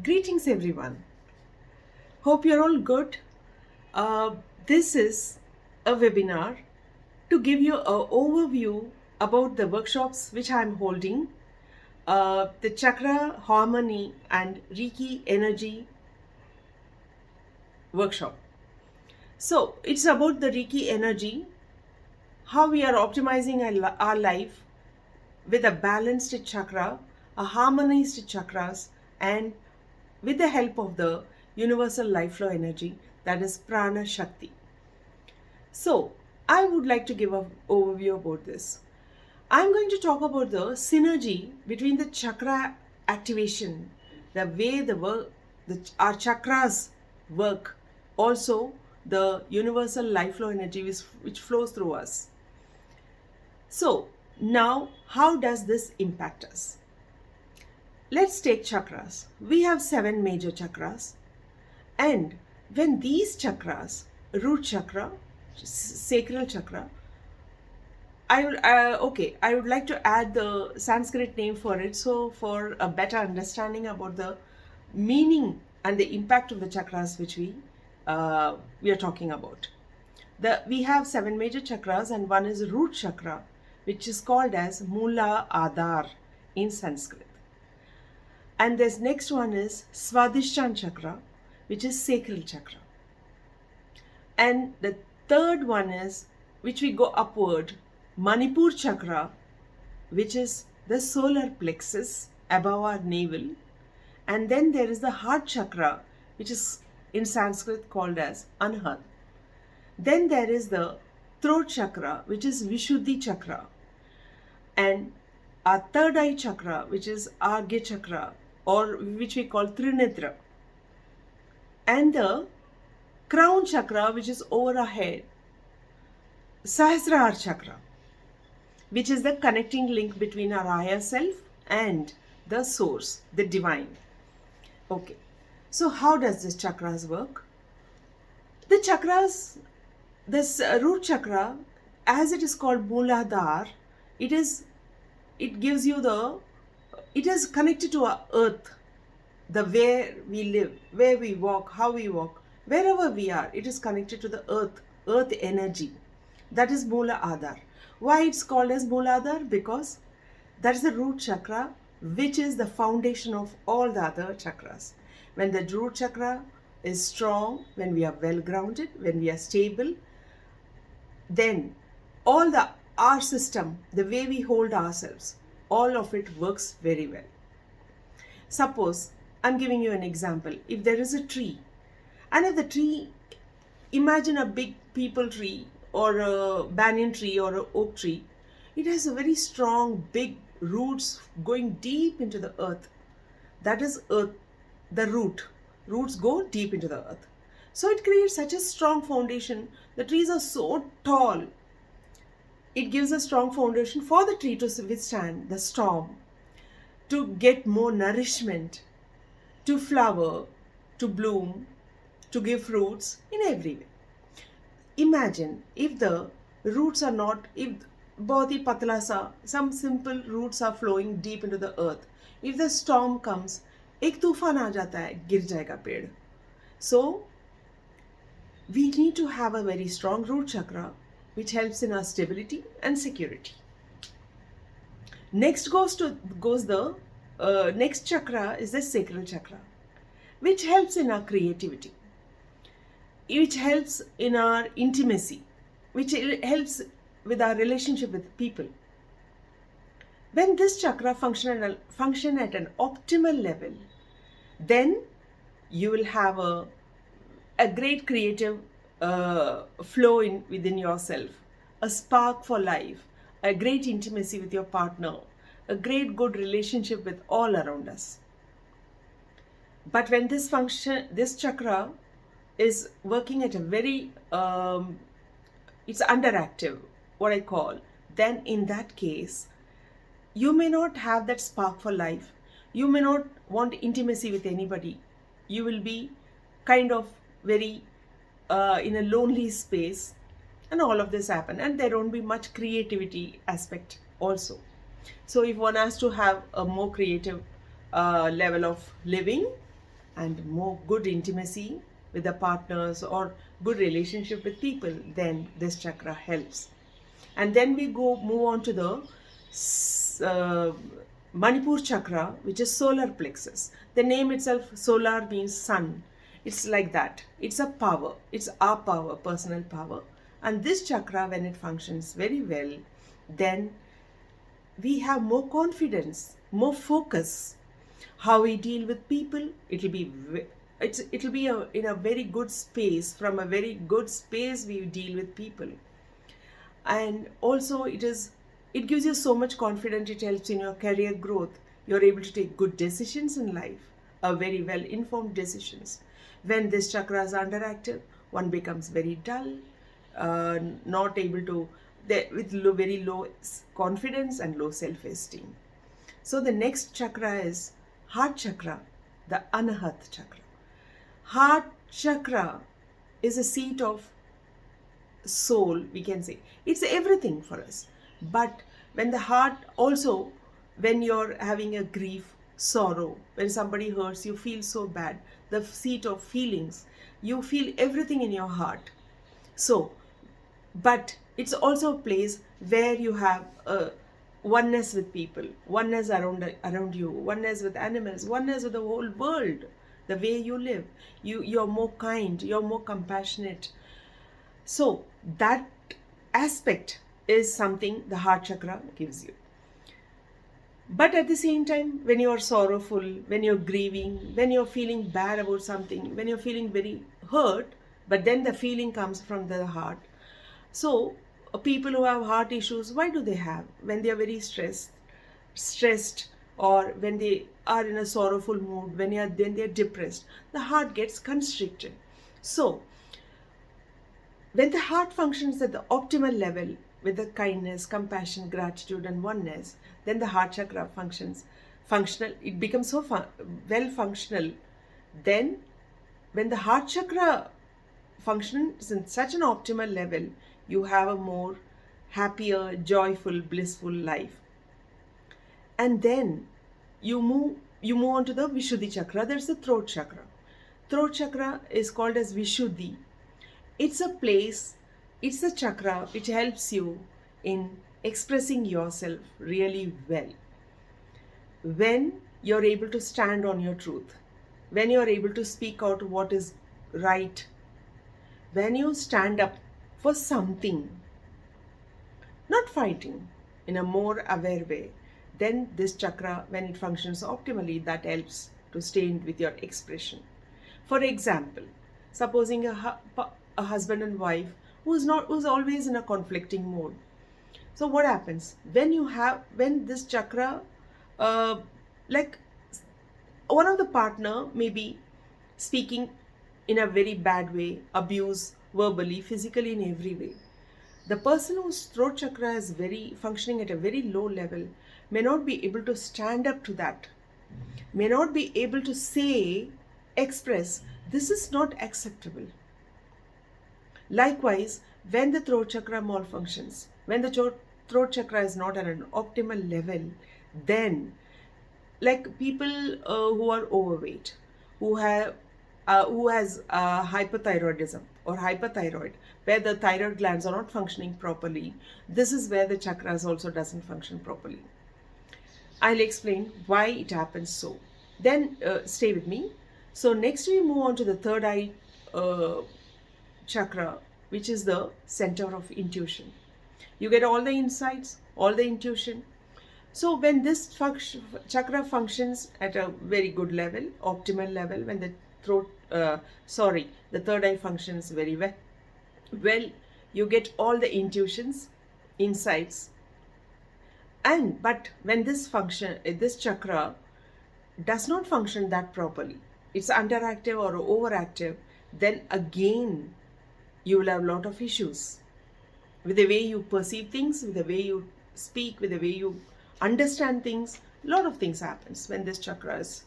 Greetings, everyone. Hope you're all good. This is a webinar to give you an overview about the workshops which I'm holding, the Chakra Harmony and Reiki Energy workshop. So, it's about the Reiki energy, how we are optimizing our life with a balanced chakra, a harmonized chakras, and with the help of the universal life flow energy, that is Prana Shakti. So, I would like to give an overview about this. I'm going to talk about the synergy between the chakra activation, the way our chakras work, also the universal life flow energy which flows through us. So, now how does this impact us? Let's take chakras. We have 7 major chakras, and when these chakras, root chakra, sacral chakra, I would like to add the Sanskrit name for it, so for a better understanding about the meaning and the impact of the chakras which we are talking about. We have 7 major chakras, and one is root chakra, which is called as Mula Adhar in Sanskrit. And this next one is Swadhisthana chakra, which is sacral chakra. And the third one is, which we go upward, Manipur chakra, which is the solar plexus above our navel. And then there is the heart chakra, which is in Sanskrit called as Anahata. Then there is the throat chakra, which is Vishuddhi chakra. And our third eye chakra, which is Argya chakra, or which we call Trinetra. And the crown chakra, which is over our head, Sahasrara chakra, which is the connecting link between our higher self and the source, the divine. Okay, so how does this chakras work? The chakras, this root chakra, as it is called Mooladhara, it is connected to our earth, the where we live, where we walk, how we walk, wherever we are, it is connected to the earth energy. That is Mula Adhar. Why it's called as Mula Adhar? Because that is the root chakra, which is the foundation of all the other chakras. When the root chakra is strong, when we are well grounded, when we are stable, then our system, the way we hold ourselves, all of it works very well. Suppose, I'm giving you an example. If there is a tree, and if the tree, imagine a big peepal tree or a banyan tree or an oak tree, it has a very strong, big roots going deep into the earth. That is earth, the root. Roots go deep into the earth. So it creates such a strong foundation. The trees are so tall. It gives a strong foundation for the tree to withstand the storm, to get more nourishment, to flower, to bloom, to give fruits in every way. Imagine if the roots are not, if बहुत ही पतला सा, some simple roots are flowing deep into the earth. If the storm comes, एक तूफान आ जाता है, गिर जाएगा पेड़. So we need to have a very strong root chakra, which helps in our stability and security. Next next chakra is the sacral chakra, which helps in our creativity, which helps in our intimacy, which helps with our relationship with people. When this chakra function at an optimal level, then you will have a great creative flow within yourself, a spark for life, a great intimacy with your partner, a great good relationship with all around us. But when this chakra is working at a very, it's underactive, what I call, then in that case, you may not have that spark for life. You may not want intimacy with anybody. You will be kind of very in a lonely space, and all of this happen, and there won't be much creativity aspect also. So if one has to have a more creative level of living, and more good intimacy with the partners or good relationship with people, then this chakra helps. And then we move on to the uh, Manipur chakra, which is solar plexus. The name itself, solar, means sun. It's like that. It's a power. It's our power, personal power. And this chakra, when it functions very well, then we have more confidence, more focus. How we deal with people, it'll be in a very good space. From a very good space, we deal with people. And also it gives you so much confidence. It helps in your career growth. You're able to take good decisions in life, very well informed decisions. When this chakra is underactive, one becomes very dull, not able to, with very low confidence and low self-esteem. So the next chakra is heart chakra, the Anahat chakra. Heart chakra is a seat of soul, we can say. It's everything for us. But when the heart, also when you're having a grief, sorrow, when somebody hurts, you feel so bad, the seat of feelings, you feel everything in your heart. So, but it's also a place where you have a oneness with people, oneness around you, oneness with animals, oneness with the whole world. The way you live, you're more kind, you're more compassionate. So that aspect is something the heart chakra gives you. But at the same time, when you're sorrowful, when you're grieving, when you're feeling bad about something, when you're feeling very hurt, but then the feeling comes from the heart. So people who have heart issues, why do they have? When they are very stressed, or when they are in a sorrowful mood, when they're depressed, the heart gets constricted. So when the heart functions at the optimal level with the kindness, compassion, gratitude, and oneness, then the heart chakra functional. It becomes so well functional. Then, when the heart chakra functions in such an optimal level, you have a more happier, joyful, blissful life. And then you move on to the Vishuddhi chakra. There's the throat chakra. Throat chakra is called as Vishuddhi. It's a place, it's a chakra which helps you in expressing yourself really well. When you're able to stand on your truth, when you're able to speak out what is right, when you stand up for something, not fighting, in a more aware way, then this chakra, when it functions optimally, that helps to stay with your expression. For example, supposing a husband and wife who's always in a conflicting mode. So what happens when this chakra, like one of the partner may be speaking in a very bad way, abuse verbally, physically, in every way. The person whose throat chakra is very functioning at a very low level may not be able to stand up to that, may not be able to express, this is not acceptable. Likewise, when the throat chakra malfunctions, when the throat chakra is not at an optimal level, then, like people who are overweight, who has hypothyroidism or hyperthyroid, where the thyroid glands are not functioning properly, this is where the chakras also doesn't function properly. I'll explain why it happens so. Then stay with me. So next we move on to the third eye chakra, which is the center of intuition. You get all the insights, all the intuition. So when this chakra functions at a very good level, optimal level, when the the third eye functions very well, you get all the intuitions, insights. But when this chakra does not function that properly, it's underactive or overactive, then again you will have a lot of issues with the way you perceive things, with the way you speak, with the way you understand things. A lot of things happens when this chakra is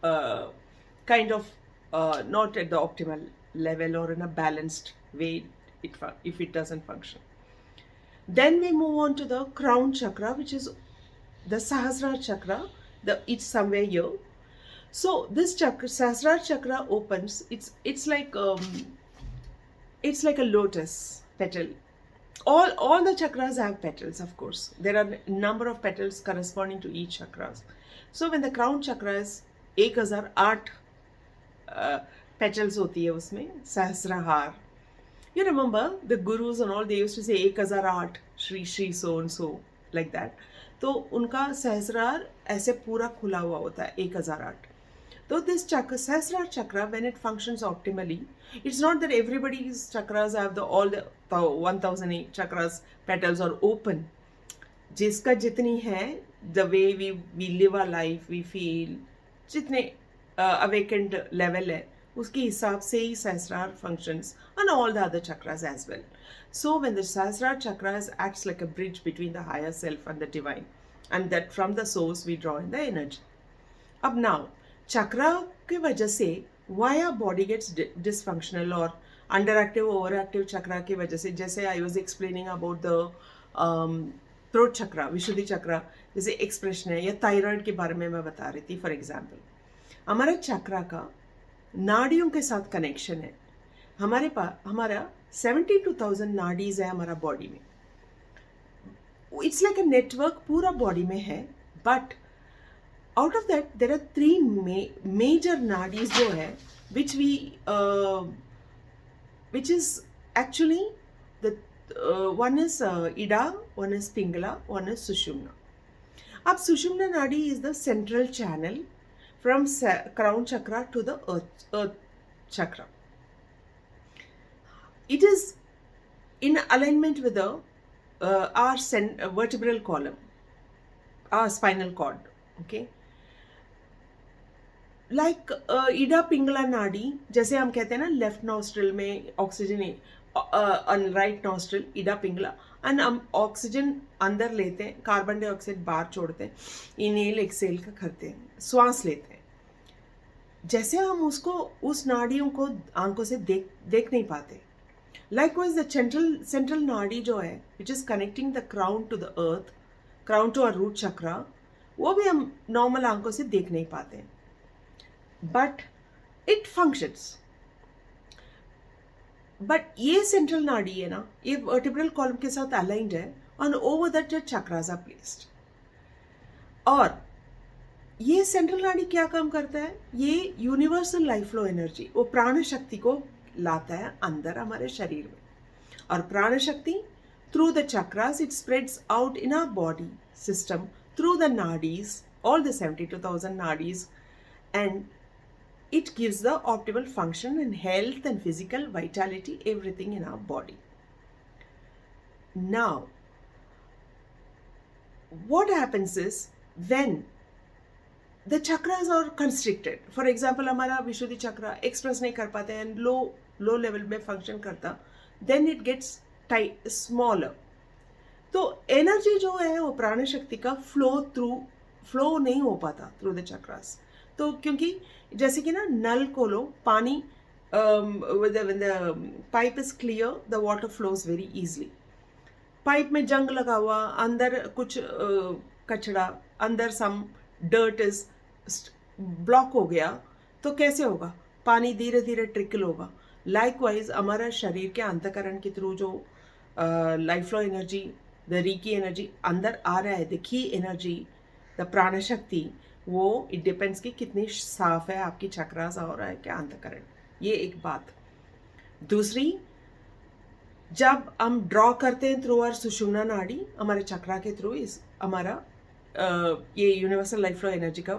kind of not at the optimal level or in a balanced way if it doesn't function. Then we move on to the crown chakra, which is the Sahasrara chakra. It's somewhere here. So this chakra, Sahasrara chakra opens. It's like a lotus petal. All the chakras have petals, of course. There are a number of petals corresponding to each chakras. So when the crown chakra is 1008 petals होती है उसमें, सहस्रहार. You remember the gurus and all, they used to say 1008 Shri Shri so and so, like that. तो उनका सहस्रार ऐसे पूरा खुला हुआ होता है 1008. So this chakra, Sahasrara chakra, when it functions optimally, it's not that everybody's chakras have all the 1008 chakras petals are open. जिसका जितनी है, the way we live our life, we feel, जितने awakened level है, उसके हिसाब से ही Sahasrara functions and all the other chakras as well. So when the Sahasrara chakras acts like a bridge between the higher self and the divine, and that from the source we draw in the energy. अब now चक्रा की वजह से why our body gets dysfunctional और underactive overactive चक्रा की वजह से, जैसे I was explaining about the throat chakra, विशुद्धि चक्रा, जैसे एक्सप्रेशन है, या थायराइड के बारे में मैं बता रही थी. फॉर एग्जाम्पल, हमारा चक्रा का नाड़ियों के साथ कनेक्शन है. हमारा 72,000 नाड़ीज है हमारा बॉडी में. इट्स लाइक अ नेटवर्क पूरा बॉडी में है. But out of that there are three major nadis जो है which is actually the one is Ida, one is Pingala, one is Sushumna. अब Sushumna nadi is the central channel from crown chakra to the earth chakra. It is in alignment with the our vertebral column, our spinal cord. Okay, like Ida Pingala nadi, जैसे हम कहते हैं ना, left nostril में oxygen, right nostril Ida Pingala, and हम oxygen अंदर लेते हैं, कार्बन डाइऑक्साइड बाहर छोड़ते हैं, इनहेल एक्सेल का करते हैं, श्वास लेते हैं. जैसे हम उसको, उस नाड़ियों को आंखों से देख नहीं पाते. लाइकवाइज द सेंट्रल नाड़ी जो है which is connecting the crown to the earth, crown to our root chakra, वो भी हम नॉर्मल आंखों से देख नहीं पाते हैं. But it functions. बट ये सेंट्रल नाड़ी है ना, ये वर्टिब्रल कॉलम के साथ अलाइंड है, और over that your chakras are placed. और ये सेंट्रल नाड़ी क्या काम करता है? ये यूनिवर्सल लाइफ फ्लो एनर्जी, वो प्राण शक्ति को लाता है अंदर हमारे शरीर में. और prana shakti through the chakras it spreads out in our body system through the nadis, all the 72,000 nadis, and it gives the optimal function and health and physical vitality, everything in our body. Now, what happens is when the chakras are constricted, for example, हमारा विशुद्धि चक्रा express नहीं कर पाते हैं, low level में function करता, then it gets smaller. तो energy जो है वो प्राण शक्ति का फ्लो नहीं हो पाता थ्रू द चक्रास. तो क्योंकि जैसे कि ना, नल खोलो, पानी, when the pipe is clear, the water flows very easily. Pipe में जंग लगा हुआ, अंदर कुछ कचड़ा, अंदर सम डर्ट इज ब्लॉक हो गया, तो कैसे होगा? पानी धीरे धीरे ट्रिकल होगा. लाइकवाइज हमारा शरीर के अंतकरण के थ्रू जो life flow energy, the Ricky energy अंदर आ रहा है, द की एनर्जी, द प्राण शक्ति, वो इट डिपेंड्स कि कितनी साफ है आपकी चक्रास और है क्या अंतकरण. ये एक बात. दूसरी, जब हम ड्रॉ करते हैं थ्रू आवर सुषुम्ना नाड़ी, हमारे चक्रा के थ्रू इस हमारा ये यूनिवर्सल लाइफ फ्लो एनर्जी का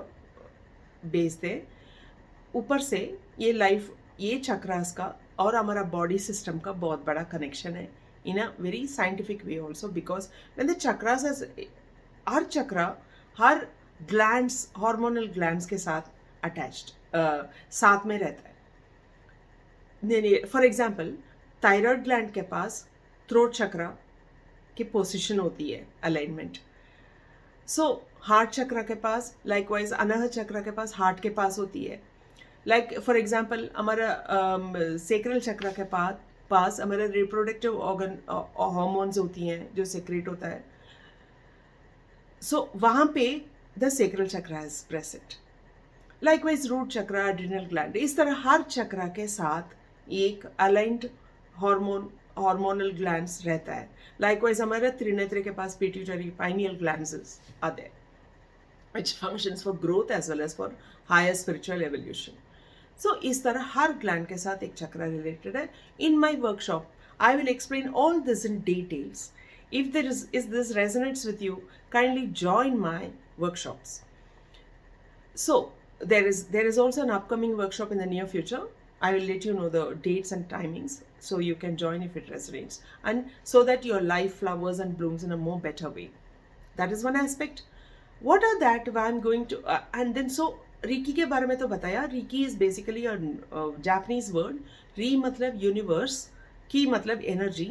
बेस थे. ऊपर से ये चक्रास का और हमारा बॉडी सिस्टम का बहुत बड़ा कनेक्शन है in a very scientific way also, because when the chakras has, her chakra her glands, hormonal glands के साथ attached, साथ में रहता है. फॉर एग्जाम्पल, थायराइड ग्लैंड के पास थ्रोट चक्रा की पोजिशन होती है, अलाइनमेंट. सो हार्ट चक्रा के पास, लाइकवाइज अनाहत चक्रा के पास, हार्ट के पास होती है. लाइक फॉर एग्जाम्पल, हमारा सेक्रल चक्रा के पास हमारे रिप्रोडक्टिव ऑर्गन हार्मोन्स होती हैं जो सेक्रेट होता है. सो वहाँ पे the sacral chakra is present. Likewise root chakra, adrenal gland, इस तरह हर चक्रा के साथ एक अलाइंड हार्मोनल ग्लैंड्स रहता है. लाइकवाइज हमारे त्रिनेत्र के पास पिट्यूटरी पाइनियल ग्लैंड्स आते हैं which functions for growth as well as for higher spiritual evolution. So इस तरह हर ग्लैंड के साथ एक चक्रा रिलेटेड है. In my workshop, I will explain all this in details. If this resonates with you, kindly join my workshops. So there is also an upcoming workshop in the near future. I will let you know the dates and timings so you can join if it resonates, and so that your life flowers and blooms in a more better way. That is one aspect. What are that I'm going to and then so Reiki के बारे में तो बताया. Reiki is basically a Japanese word. Re मतलब universe, की मतलब energy,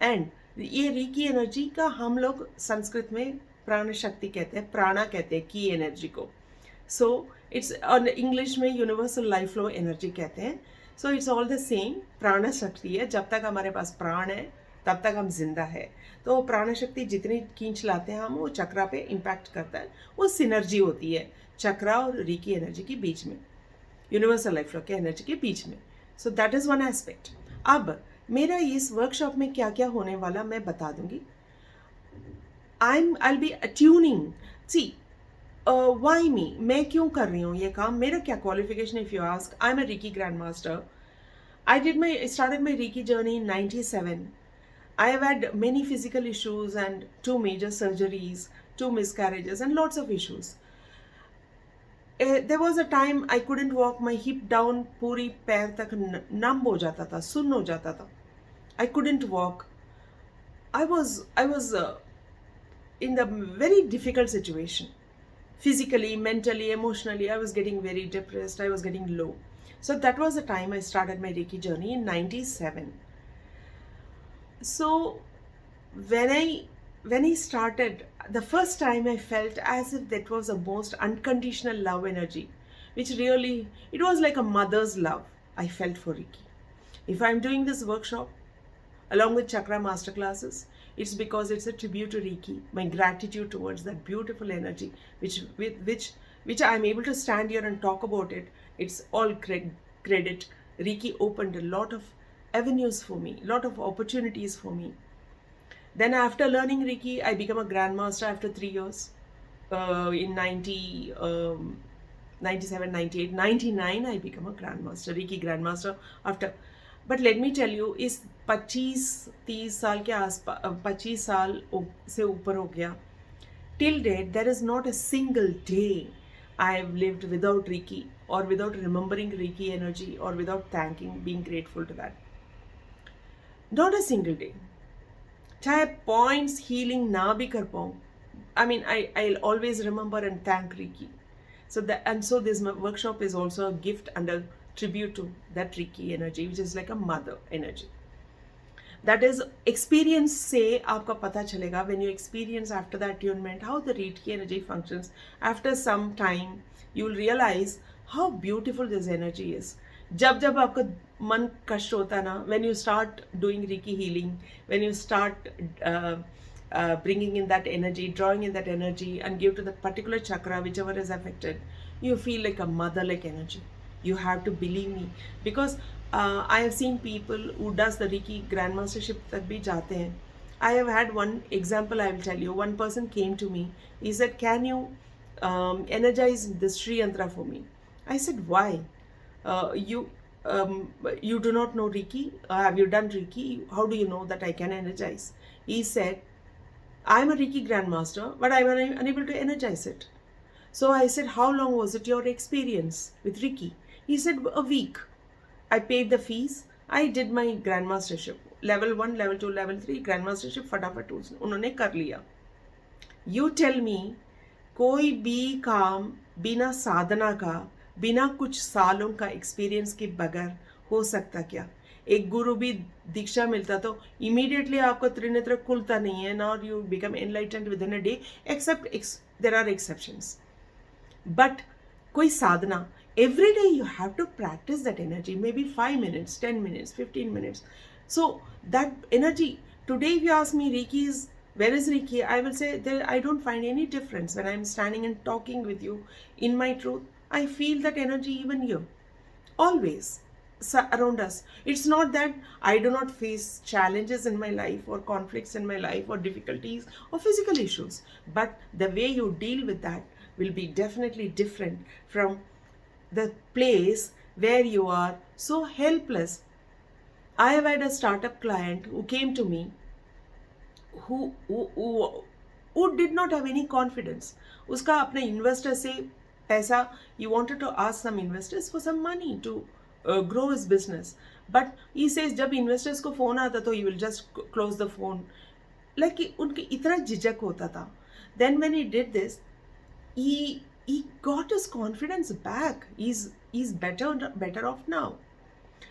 and ये Reiki energy का हम लोग संस्कृत में प्राण शक्ति कहते हैं, प्राणा कहते हैं की एनर्जी को. So it's इंग्लिश में यूनिवर्सल लाइफ फ्लो एनर्जी कहते हैं. So it's all the same. प्राण शक्ति है. जब तक हमारे पास प्राण है तब तक हम जिंदा है. तो प्राण शक्ति जितनी खींच लाते हैं हम, वो चक्रा पे इम्पैक्ट करता है. वो सिनर्जी होती है चक्रा और रीकी एनर्जी के बीच में, यूनिवर्सल लाइफ फ्लो के एनर्जी के बीच में. So that is one aspect. अब मेरा इस वर्कशॉप में क्या क्या होने वाला मैं बता दूंगी. I'll be attuning. See, why me? मैं क्यों कर रही हूँ ये काम? मेरा क्या qualification? If you ask, I am a Ricky grand master. I started my Reiki journey in 97. I have had many physical issues and 2 major surgeries, 2 miscarriages and lots of issues. There was a time I couldn't walk, my hip down पूरी पैर तक numb हो जाता था, सुन्न हो जाता था. I couldn't walk. I was in the very difficult situation. Physically, mentally, emotionally, I was getting very depressed, I was getting low. So that was the time I started my Reiki journey in 97. So when I started, the first time I felt as if that was the most unconditional love energy, which really, it was like a mother's love I felt for Reiki. If I'm doing this workshop along with chakra masterclasses, it's because it's a tribute to Reiki, my gratitude towards that beautiful energy, which I'm able to stand here and talk about it. It's all credit. Reiki opened a lot of avenues for me, a lot of opportunities for me. Then after learning Reiki, I became a grandmaster after 3 years. In 97, 98, 99, I became a grandmaster, Reiki grandmaster after. But let me tell you, इस 25-30 साल के आसपास, 25 साल से ऊपर हो गया. Till date, there is not a single day I have lived without Reiki, or without remembering Reiki energy, or without thanking, being grateful to that. Not a single day. चाहे points healing ना भी कर पाऊँ, I mean, I'll always remember and thank Reiki. So this workshop is also a gift and a tribute to that Reiki energy, which is like a mother energy. That is, experience से आपका पता चलेगा, when you experience after the attunement how the Reiki energy functions. After some time, you will realize how beautiful this energy is. जब आपका मन कष्ट होता है ना, when you start doing Reiki healing, when you start bringing in that energy, drawing in that energy, and give to that particular chakra, whichever is affected, you feel like a mother-like energy. You have to believe me, because I have seen people who does the Reiki grandmastership तक भी जाते हैं. I have had one example, I will tell you. One person came to me. He said, "Can you energize this Sri Yantra for me?" I said, "Why? You do not know Reiki? Have you done Reiki? How do you know that I can energize?" He said, "I'm a Reiki grandmaster, but I'm unable to energize it." So I said, "How long was it your experience with Reiki?" He said, "A week. I paid the fees. I did my grandmastership. Level 1, level 2, level 3, grandmastership फटाफट उन्होंने कर लिया." You tell me, कोई भी काम बिना साधना का, बिना कुछ सालों का एक्सपीरियंस के बगैर हो सकता क्या? एक गुरु भी दीक्षा मिलता तो इमीडिएटली आपका त्रिनेत्र खुलता नहीं है, nor you become enlightened with in a day, except there are exceptions. But कोई साधना, every day you have to practice that energy, maybe 5 minutes, 10 minutes, 15 minutes. So that energy, today if you ask me Reiki is, where is Reiki, I will say I don't find any difference when I'm standing and talking with you in my truth. I feel that energy even here, always around us. It's not that I do not face challenges in my life or conflicts in my life or difficulties or physical issues, but the way you deal with that will be definitely different from the place where you are so helpless. I have had a startup client who came to me who did not have any confidence. उसका अपने investor से पैसा, he wanted to ask some investors for some money to grow his business, but he says जब investors को phone आता तो he will just close the phone, like उनके इतना झिझक होता था. Then when he did this, he got his confidence back. He's better off now.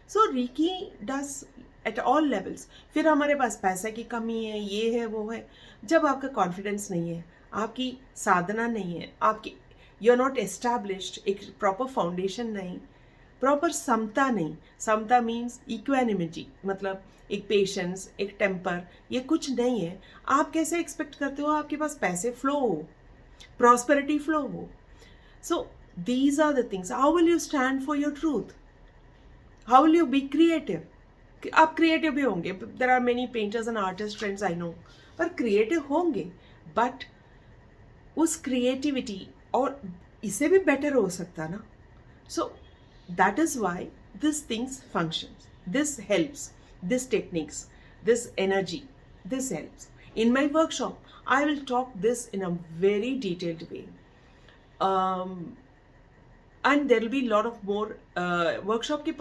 So Reiki does at all levels. फिर हमारे पास पैसे की कमी है, ये है वो है. जब आपका कॉन्फिडेंस नहीं है, आपकी साधना नहीं है, आपकी यू आर नॉट एस्टैब्लिश्ड, एक प्रॉपर फाउंडेशन नहीं, प्रॉपर समता नहीं. समता मीन्स इक्वेनिमिटी, मतलब एक पेशेंस, एक टेम्पर, ये कुछ नहीं है. आप कैसे एक्सपेक्ट करते हो आपके पास पैसे फ्लो हो, प्रॉस्पेरिटी फ्लो हो? So these are the things. How will you stand for your truth? How will you be creative? आप क्रिएटिव भी होंगे. There are many painters and artist friends I know, पर क्रिएटिव होंगे, but उस creativity और इससे भी बेटर हो सकता ना. So that is why this things functions, this helps, this techniques, this energy, this helps. In my workshop, I will talk this in a very detailed way. And there will be a lot of more workshop के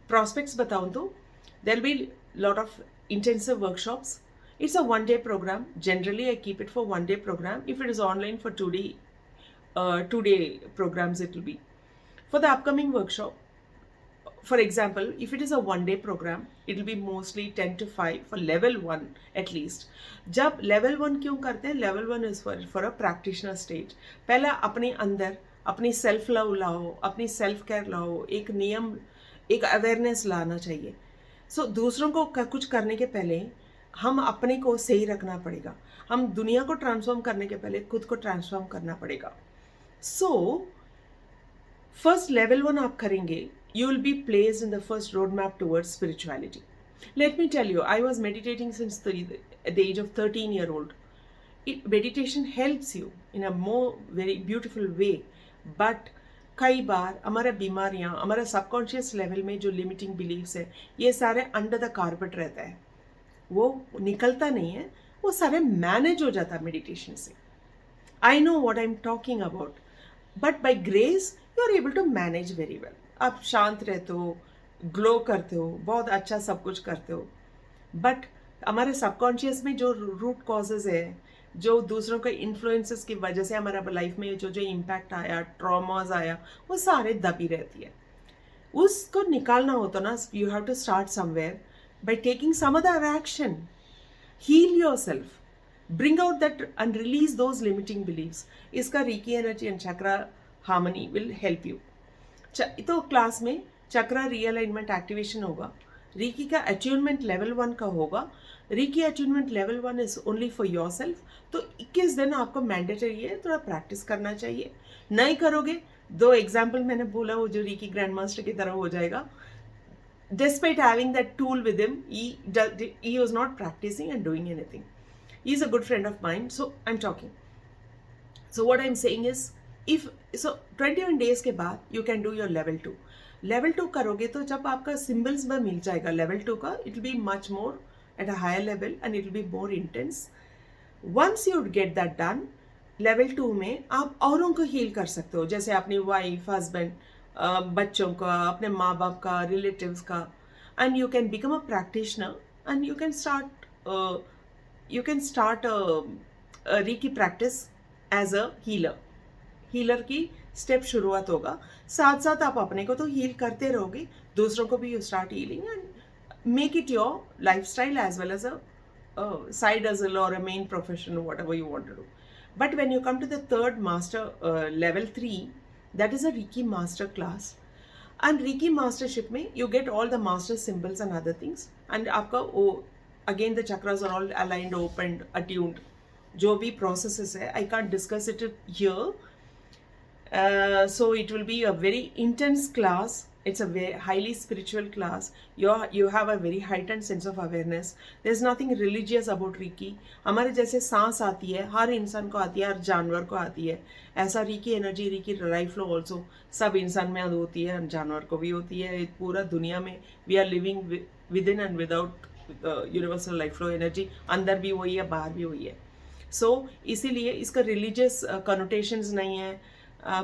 prospects बताऊँ तो there will be lot of intensive workshops. It's a one-day program. Generally, I keep it for one-day program. If it is online for two-day programs, it will be. For the upcoming workshop, for example, if it is a one-day program, it will be mostly 10 to 5 for level 1 at least. जब level 1 क्यों करते हैं? Level 1 is for a practitioner stage. पहला अपने अंदर अपनी self love लाओ, अपनी सेल्फ केयर लाओ, एक नियम, एक अवेयरनेस लाना चाहिए. सो दूसरों को कुछ करने के पहले हम अपने को सही रखना पड़ेगा. हम दुनिया को ट्रांसफॉर्म करने के पहले खुद को ट्रांसफॉर्म करना पड़ेगा. सो फर्स्ट लेवल 1 आप करेंगे, you will be placed in the first roadmap towards spirituality. Let me tell you, I was meditating since the age of 13-year-old. Meditation helps you in a more very beautiful way, but कई बार हमारा बीमारियाँ, हमारा subconscious level में जो limiting beliefs है, ये सारे under the carpet रहता है, वो निकलता नहीं है, वो सारे मैनेज हो जाता है मेडिटेशन से. I know what I am talking about, but by grace you are able to manage very well. आप शांत रहते हो, ग्लो करते हो, बहुत अच्छा सब कुछ करते हो, बट हमारे सबकॉन्शियस में जो रूट कॉजेज है, जो दूसरों के इन्फ्लुएंसेस की वजह से हमारा लाइफ में जो इम्पैक्ट आया, ट्रॉमास आया, वो सारे दबी रहती है. उसको निकालना होता ना, you have to start somewhere by taking some other action. Heal yourself, bring out that and release those limiting beliefs. इसका reiki energy and chakra harmony will help you. तो क्लास में चक्रा रीअलाइनमेंट एक्टिवेशन होगा, रीकी का attunement level 1 का होगा. Reiki attunement level 1 is only for your self. तो 21 दिन आपको मैंडेटरी है, थोड़ा प्रैक्टिस करना चाहिए. नहीं करोगे, 2 एग्जाम्पल मैंने बोला, वो जो रीकी ग्रैंड मास्टर की तरह हो जाएगा. Despite having that tool with him, he was not practicing and doing anything. He's a good friend of mine, so I'm talking. So what I'm saying is, 21 days के बाद you can do your level 2. Level 2 करोगे तो जब आपका symbols में मिल जाएगा level 2 का, it will be much more at a higher level and it will be more intense. Once you get that done, level 2 में आप औरों को हील कर सकते हो, जैसे अपनी वाइफ, हस्बैंड, बच्चों का, अपने माँ बाप का, रिलेटिव्स का. And you can become a practitioner and you can start reiki practice as a healer. Healer की स्टेप शुरुआत होगा. साथ साथ आप अपने को तो हील करते रहोगे, दूसरों को भी you start healing and make it your lifestyle as well as a side hustle और a main profession, whatever you want to do. But when you come to the third master level 3, that is a reiki master class. And reiki mastership में you get all the master symbols and other things. And आपका वो again the chakras are all aligned, open, attuned. जो भी processes है, I can't discuss it here. So it will be a very intense class. It's a very highly spiritual class. You have a very heightened sense of awareness. There's nothing religious about Reiki. हमारे जैसे सांस आती है, हर इंसान को आती है, हर जानवर को आती है, ऐसा Ricky energy, Ricky life flow also सब इंसान में होती है, जानवर को भी होती है. पूरा दुनिया में we are living with in and without universal life flow energy. अंदर भी वही है, बाहर भी वही है. इसीलिए इसका रिलीजियस कनोटेशंस नहीं है.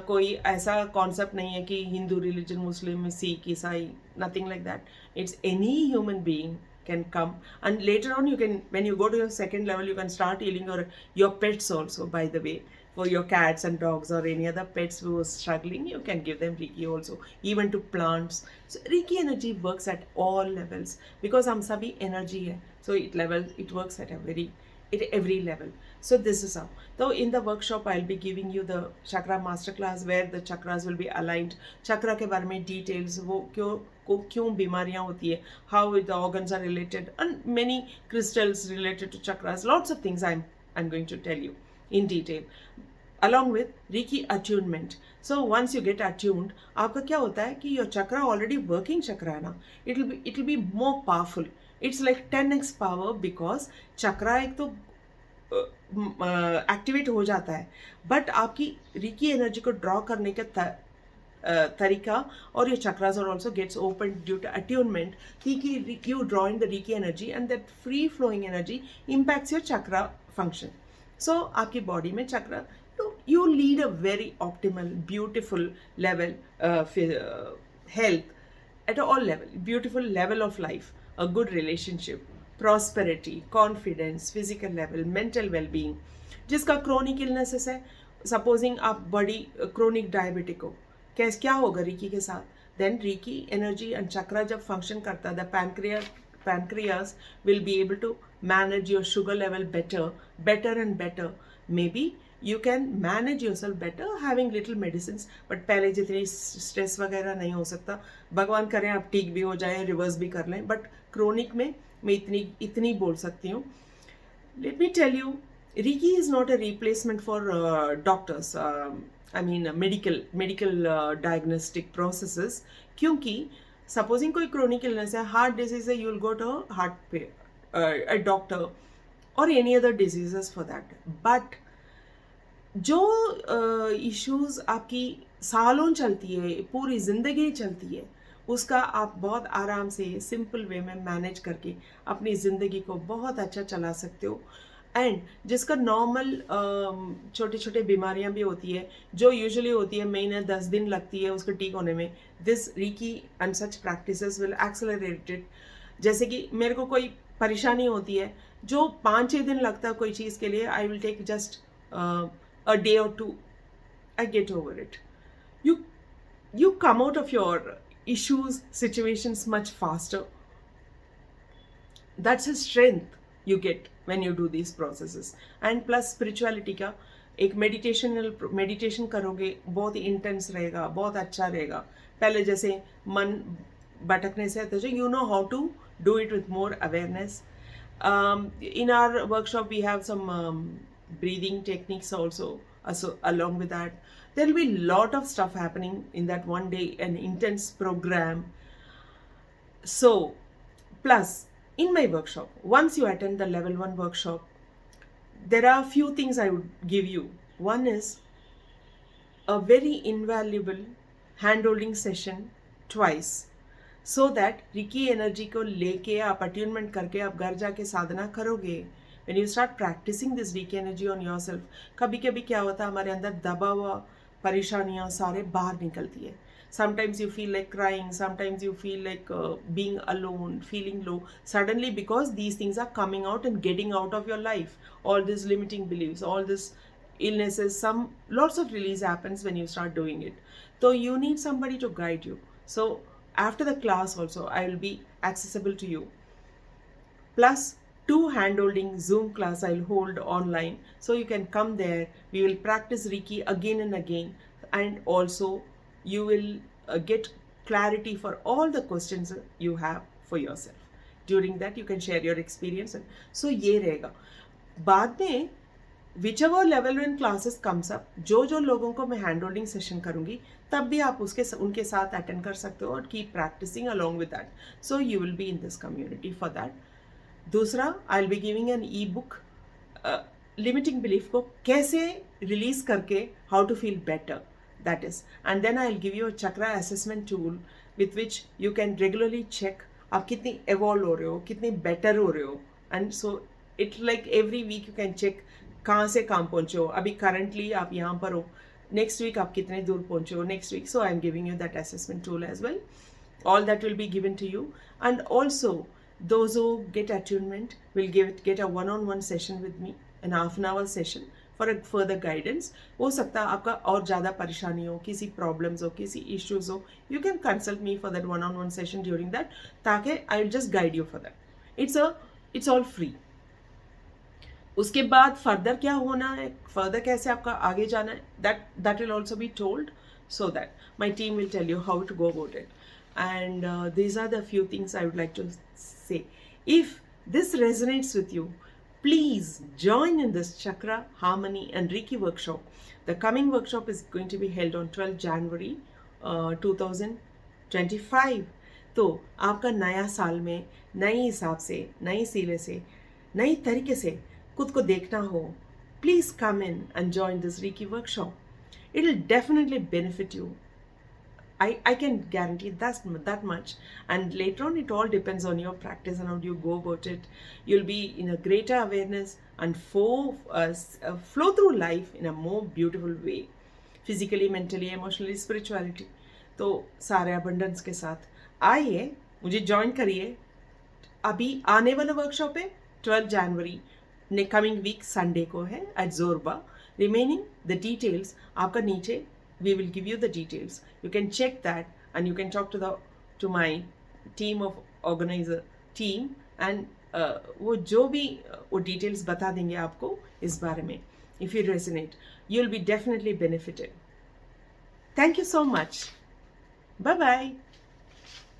कोई ऐसा कॉन्सेप्ट नहीं है कि हिंदू रिलीजन, मुस्लिम, सिख, ईसाई, nothing like that. It's any human being can come, and later on you can, when you go to your second level, you can start healing your pets also, by the way. For your cats and dogs or any other pets who are struggling, you can give them Reiki also, even to plants. So Reiki energy works at all levels because hum sabhi energy hai, so it works at every level. So this is how. So in the workshop I'll be giving you the chakra masterclass where the chakras will be aligned. Chakra के बारे में details, वो क्यों बीमारियां होती है, how the organs are related, and many crystals related to chakras. Lots of things I'm going to tell you in detail, along with Reiki attunement. So once you get attuned, आपका क्या होता है कि your chakra already working chakra है ना, it'll be more powerful. It's like 10x power because chakra एक तो activate हो जाता है, बट आपकी रीकी एनर्जी को ड्रॉ करने का तरीका और your chakras are also gets opened due to attunement. You draw in the Reiki energy and that free flowing energy impacts your chakra function. So आपकी बॉडी में चक्रा, you lead a very optimal, beautiful level health at all level, beautiful level of life, a good relationship, prosperity, confidence, physical level, mental well-being. जिसका chronic illnesses है, supposing आप बड़ी chronic diabetic हो, क्या होगा Ricky के साथ? Then Ricky energy and chakra जब function करता है, the pancreas will be able to manage your sugar level better and better. Maybe you can manage yourself better having little medicines, but पहले जितनी stress वगैरह नहीं हो सकता. भगवान करें आप ठीक भी हो जाए, रिवर्स भी कर लें, but chronic में मैं इतनी बोल सकती हूँ. Let me tell you, Reiki is not a replacement for doctors. I mean medical diagnostic processes. क्योंकि supposing कोई chronic illness है, heart disease है, you will go to a doctor or any other diseases for that. But जो issues आपकी सालों चलती है, पूरी ज़िंदगी चलती है, उसका आप बहुत आराम से सिंपल वे में मैनेज करके अपनी ज़िंदगी को बहुत अच्छा चला सकते हो. एंड जिसका नॉर्मल छोटे छोटे बीमारियां भी होती है, जो यूजुअली होती है महीने 10 दिन लगती है उसको ठीक होने में, this Ricky and such practices will accelerate it. जैसे कि मेरे को कोई परेशानी होती है जो 5-6 दिन लगता है कोई चीज़ के लिए, I will take just a day or two, I get over it. You come out of your issues, situations much faster. That's a strength you get when you do these processes. And plus spirituality का एक meditation करोगे, बहुत intense रहेगा, बहुत अच्छा रहेगा. पहले जैसे मन भटकने से तो you know how to do it with more awareness. In our workshop we have some breathing techniques also along with that. There will be a lot of stuff happening in that one day, an intense program. So plus in my workshop, once you attend the level 1 workshop, there are a few things I would give you. One is a very invaluable hand-holding session twice, so that Reiki energy को लेके आप attunement करके आप घर जाके साधना करोगे. When you start practicing this Reiki energy on yourself, कभी कभी क्या होता है, हमारे अंदर दबा हुआ परेशानियाँ सारे बाहर निकलती है. Sometimes you feel like crying, sometimes you feel like being alone, feeling low, suddenly because these things are coming out and getting out of your life. All these limiting beliefs, all these illnesses, lots of release happens when you start doing it. So you need somebody to guide you. So after the class also, I will be accessible to you. Plus 2 hand-holding Zoom class I'll hold online. So you can come there. We will practice Reiki again and again. And also you will get clarity for all the questions you have for yourself. During that you can share your experience. So ये रहेगा. बाद में whichever level when classes comes up, जो लोगों को मैं hand holding session करूंगी तब भी आप उनके साथ अटेंड कर सकते हो और keep practicing along with that. So you will be in this community for that. दूसरा, I will be giving an ebook limiting belief को कैसे रिलीज करके how to feel better, that is, and then I'll give you a chakra assessment tool with which you can regularly check आप कितनी evolve हो रहे हो, कितनी better हो रहे हो. And so it's like every week you can check कहाँ से कहाँ पहुँचे हो. अभी currently आप यहाँ पर हो, next week आप कितने दूर पहुँचे हो next week. So I'm giving you that assessment tool as well. All that will be given to you. And also those who get attunement will get a one-on-one session with me, an half-an-hour session for a further guidance. हो सकता है आपका और ज़्यादा परेशानी हो, किसी problems हो, किसी इश्यूज हो, you can consult me for that one-on-one session during that, ताकि I will just guide you for that. It's all free. उसके बाद फर्दर क्या होना है, फर्दर कैसे आपका आगे जाना है, that will also be told, so that my team will tell you how to go about it. And these are the few things I would like to say. If this resonates with you, please join in this chakra, harmony and Reiki workshop. The coming workshop is going to be held on 12 January 2025. तो आपका नया साल में नए हिसाब से, नए सिरे से, नई तरीके से खुद को देखना हो, please come in and join this Reiki workshop. It will definitely benefit you. I can guarantee that much. And later on, it all depends on your practice and how you go about it. You'll be in a greater awareness and flow through life in a more beautiful way. Physically, mentally, emotionally, spirituality. तो सारे abundance के साथ आइए, मुझे join करिए. अभी आने वाला वर्कशॉप है 12 जनवरी, कमिंग वीक संडे को है एट जोरबा. Remaining the details आपका नीचे, we will give you the details. You can check that and you can talk to my team of organizer team and वो जो भी वो details बता देंगे आपको इस बारे में. If you resonate, you'll be definitely benefited. Thank you so much. Bye bye.